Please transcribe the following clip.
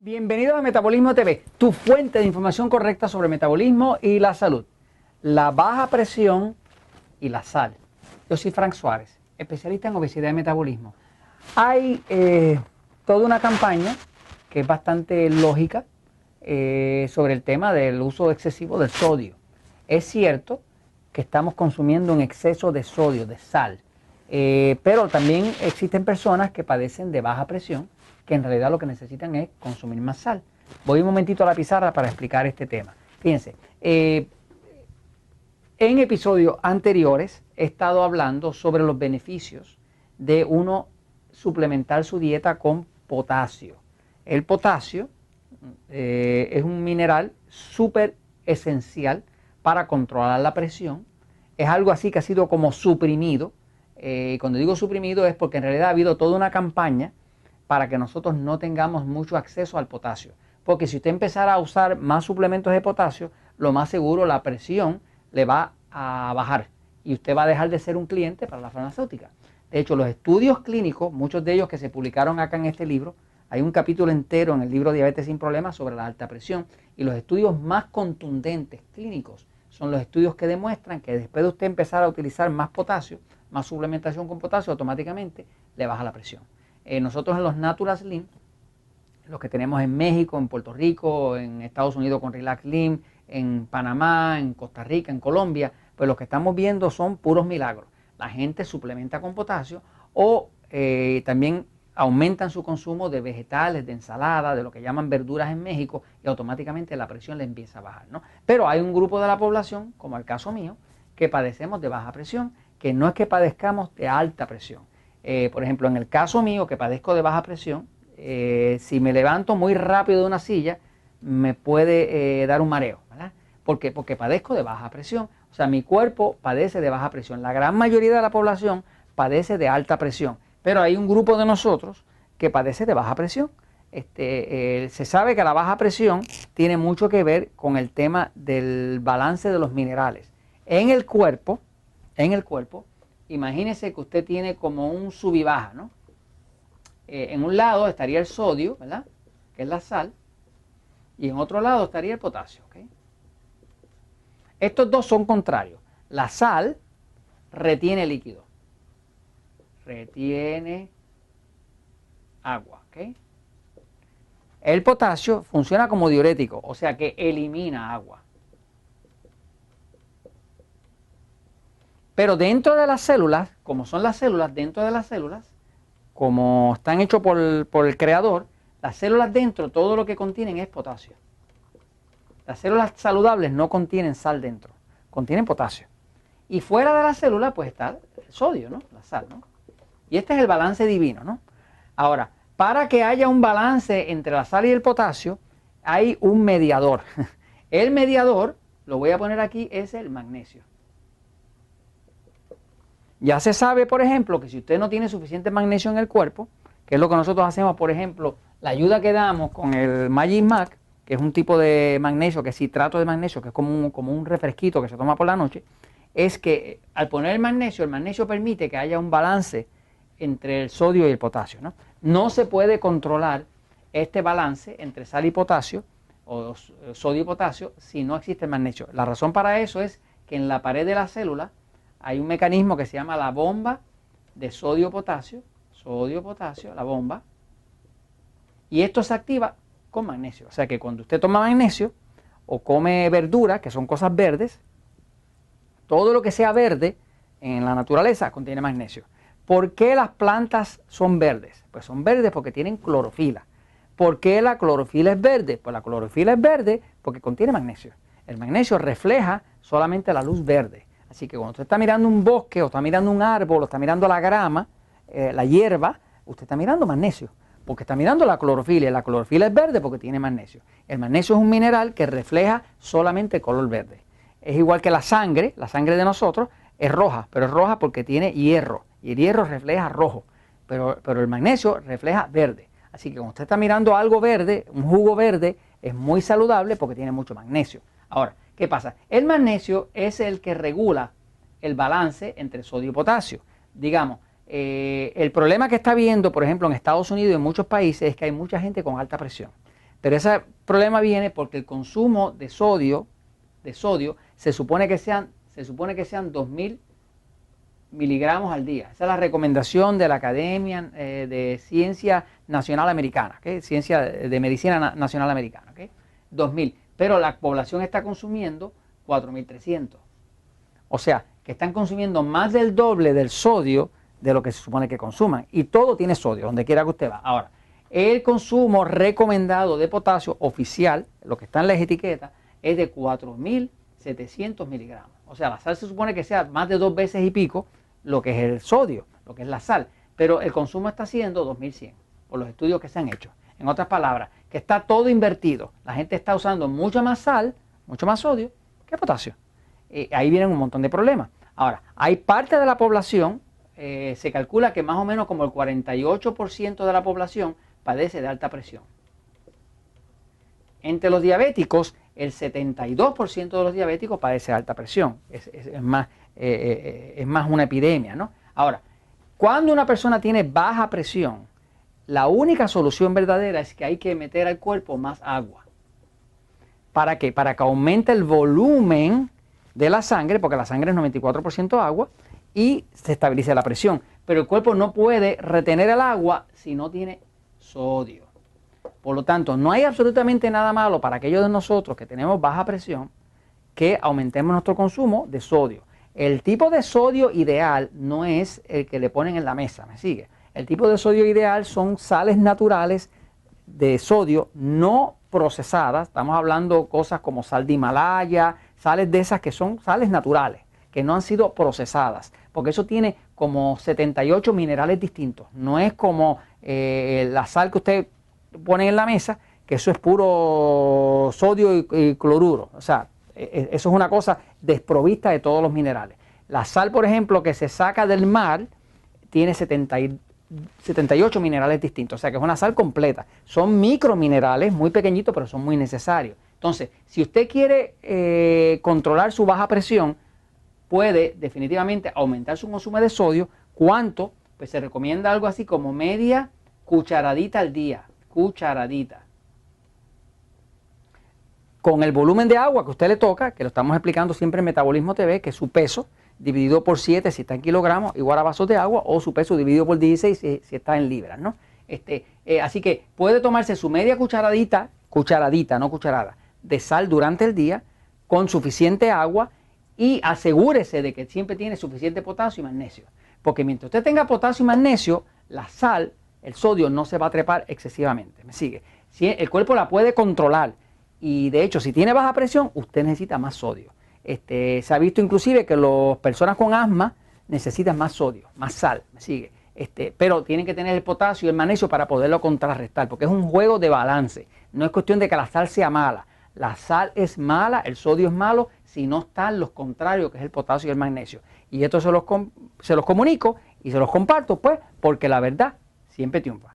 Bienvenidos a Metabolismo TV, tu fuente de información correcta sobre metabolismo y la salud, la baja presión y la sal. Yo soy Frank Suárez, especialista en obesidad y metabolismo. Hay toda una campaña que es bastante lógica sobre el tema del uso excesivo del sodio. Es cierto que estamos consumiendo un exceso de sodio, de sal, pero también existen personas que padecen de baja presión, que en realidad lo que necesitan es consumir más sal. Voy un momentito a la pizarra para explicar este tema. Fíjense, en episodios anteriores he estado hablando sobre los beneficios de uno suplementar su dieta con potasio. El potasio es un mineral súper esencial para controlar la presión. Es algo así que ha sido como suprimido. Cuando digo suprimido es porque en realidad ha habido toda una campaña para que nosotros no tengamos mucho acceso al potasio. Porque si usted empezara a usar más suplementos de potasio, lo más seguro la presión le va a bajar y usted va a dejar de ser un cliente para la farmacéutica. De hecho, los estudios clínicos, muchos de ellos que se publicaron acá en este libro, hay un capítulo entero en el libro Diabetes sin Problemas sobre la alta presión, y los estudios más contundentes clínicos son los estudios que demuestran que después de usted empezar a utilizar más potasio, más suplementación con potasio, automáticamente le baja la presión. Nosotros en los Natural Slim, los que tenemos en México, en Puerto Rico, en Estados Unidos con Relax Slim, en Panamá, en Costa Rica, en Colombia, pues lo que estamos viendo son puros milagros. La gente suplementa con potasio o también aumentan su consumo de vegetales, de ensalada, de lo que llaman verduras en México, y automáticamente la presión le empieza a bajar, ¿no? Pero hay un grupo de la población, como el caso mío, que padecemos de baja presión, que no es que padezcamos de alta presión. Por ejemplo, en el caso mío, que padezco de baja presión, si me levanto muy rápido de una silla, me puede dar un mareo, ¿verdad? ¿Por qué? Porque padezco de baja presión. O sea, mi cuerpo padece de baja presión. La gran mayoría de la población padece de alta presión, pero hay un grupo de nosotros que padece de baja presión. Se sabe que la baja presión tiene mucho que ver con el tema del balance de los minerales. En el cuerpo, imagínese que usted tiene como un sub y baja, ¿no? En un lado estaría el sodio, ¿verdad? Que es la sal, y en otro lado estaría el potasio, ¿ok? Estos dos son contrarios. La sal retiene líquido, retiene agua, ¿ok? El potasio funciona como diurético, o sea que elimina agua. Pero dentro de las células, como son las células, dentro de las células, como están hechos por el creador, las células dentro, todo lo que contienen es potasio. Las células saludables no contienen sal dentro, contienen potasio. Y fuera de la célula, pues está el sodio, ¿no? La sal, ¿no? Y este es el balance divino, ¿no? Ahora, para que haya un balance entre la sal y el potasio, hay un mediador. El mediador, lo voy a poner aquí, es el magnesio. Ya se sabe, por ejemplo, que si usted no tiene suficiente magnesio en el cuerpo, que es lo que nosotros hacemos, por ejemplo, la ayuda que damos con el Magic Mac, que es un tipo de magnesio, que es citrato de magnesio, que es como un refresquito que se toma por la noche, es que al poner el magnesio permite que haya un balance entre el sodio y el potasio, ¿no? No se puede controlar este balance entre sal y potasio, o sodio y potasio, si no existe el magnesio. La razón para eso es que en la pared de la célula hay un mecanismo que se llama la bomba de sodio-potasio, la bomba, y esto se activa con magnesio. O sea que cuando usted toma magnesio o come verduras, que son cosas verdes, todo lo que sea verde en la naturaleza contiene magnesio. ¿Por qué las plantas son verdes? Pues son verdes porque tienen clorofila. ¿Por qué la clorofila es verde? Pues la clorofila es verde porque contiene magnesio. El magnesio refleja solamente la luz verde. Así que cuando usted está mirando un bosque, o está mirando un árbol, o está mirando la grama, la hierba, usted está mirando magnesio, porque está mirando la clorofila, y la clorofila es verde porque tiene magnesio. El magnesio es un mineral que refleja solamente el color verde. Es igual que la sangre de nosotros es roja, pero es roja porque tiene hierro, y el hierro refleja rojo, pero el magnesio refleja verde. Así que cuando usted está mirando algo verde, un jugo verde, es muy saludable porque tiene mucho magnesio. Ahora, ¿qué pasa? El magnesio es el que regula el balance entre sodio y potasio. Digamos, el problema que está habiendo, por ejemplo, en Estados Unidos y en muchos países es que hay mucha gente con alta presión. Pero ese problema viene porque el consumo de sodio se supone que sean 2000 miligramos al día. Esa es la recomendación de la Academia de Ciencia Nacional Americana, ¿okay? Ciencia de Medicina Nacional Americana, ¿okay? 2000. Pero la población está consumiendo 4300. O sea, que están consumiendo más del doble del sodio de lo que se supone que consuman. Y todo tiene sodio, donde quiera que usted va. Ahora, el consumo recomendado de potasio oficial, lo que está en las etiquetas, es de 4700 miligramos. O sea, la sal se supone que sea más de 2 veces y pico lo que es el sodio, lo que es la sal. Pero el consumo está siendo 2100, por los estudios que se han hecho. En otras palabras, que está todo invertido. La gente está usando mucha más sal, mucho más sodio que potasio. Ahí vienen un montón de problemas. Ahora, hay parte de la población, se calcula que más o menos como el 48% de la población padece de alta presión. Entre los diabéticos, el 72% de los diabéticos padece de alta presión. Es más una epidemia, ¿no? Ahora, cuando una persona tiene baja presión, la única solución verdadera es que hay que meter al cuerpo más agua. ¿Para qué? Para que aumente el volumen de la sangre, porque la sangre es 94% agua, y se estabilice la presión. Pero el cuerpo no puede retener el agua si no tiene sodio. Por lo tanto, no hay absolutamente nada malo para aquellos de nosotros que tenemos baja presión que aumentemos nuestro consumo de sodio. El tipo de sodio ideal no es el que le ponen en la mesa, ¿me sigue? El tipo de sodio ideal son sales naturales de sodio no procesadas. Estamos hablando cosas como sal de Himalaya, sales de esas que son sales naturales, que no han sido procesadas, porque eso tiene como 78 minerales distintos. No es como la sal que usted pone en la mesa, que eso es puro sodio y cloruro. O sea, eso es una cosa desprovista de todos los minerales. La sal, por ejemplo, que se saca del mar, tiene 78 minerales distintos, o sea que es una sal completa. Son microminerales muy pequeñitos, pero son muy necesarios. Entonces, si usted quiere controlar su baja presión, puede definitivamente aumentar su consumo de sodio. ¿Cuánto? Pues se recomienda algo así como media cucharadita al día. Cucharadita. Con el volumen de agua que usted le toca, que lo estamos explicando siempre en Metabolismo TV, que es su peso dividido por 7 si está en kilogramos, igual a vasos de agua, o su peso dividido por 16 si está en libras, ¿no? Así que puede tomarse su media cucharadita, no cucharada, de sal durante el día, con suficiente agua, y asegúrese de que siempre tiene suficiente potasio y magnesio. Porque mientras usted tenga potasio y magnesio, la sal, el sodio, no se va a trepar excesivamente. ¿Me sigue? Si el cuerpo la puede controlar. Y de hecho, si tiene baja presión, usted necesita más sodio. Se ha visto inclusive que las personas con asma necesitan más sodio, más sal, ¿me sigue? Pero tienen que tener el potasio y el magnesio para poderlo contrarrestar, porque es un juego de balance. No es cuestión de que la sal sea mala. La sal es mala, el sodio es malo, si no están los contrarios, que es el potasio y el magnesio. Y esto se los comunico y se los comparto, pues, porque la verdad siempre triunfa.